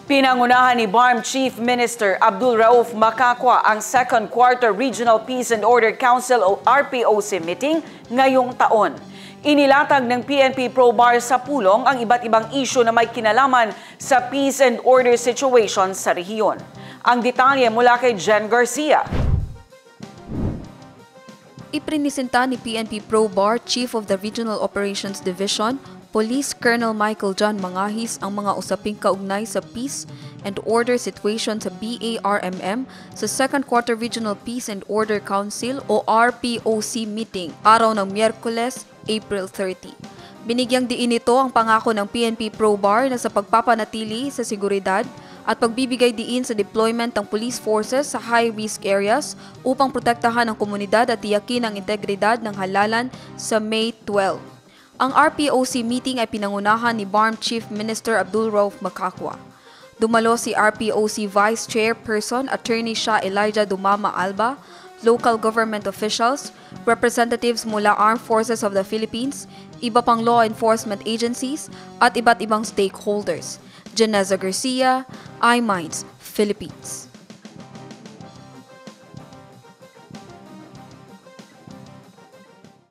Pinangunahan ni BARM Chief Minister Abdul Rauf Makakwa ang Second Quarter Regional Peace and Order Council o RPOC meeting ngayong taon. Inilatag ng PNP ProBAR sa pulong ang iba't ibang isyu na may kinalaman sa peace and order situation sa rehiyon. Ang detalye mula kay Jen Garcia. Iprinisinta ni PNP ProBAR Chief of the Regional Operations Division, Police Colonel Michael John Mangahis ang mga usaping kaugnay sa peace and order situation sa BARMM sa Second Quarter Regional Peace and Order Council o RPOC meeting araw ng Miyerkules, April 30. Binigyang diin ito ang pangako ng PNP ProBAR na sa pagpapanatili sa seguridad at pagbibigay diin sa deployment ng police forces sa high-risk areas upang protektahan ang komunidad at tiyakin ang integridad ng halalan sa May 12. Ang RPOC meeting ay pinangunahan ni BARM Chief Minister Abdul Rauf Makakwa. Dumalo si RPOC Vice Chairperson Attorney Shah Elijah Dumama Alba, local government officials, representatives mula Armed Forces of the Philippines, iba pang law enforcement agencies at iba't ibang stakeholders. Janeza Garcia, iMinds, Philippines.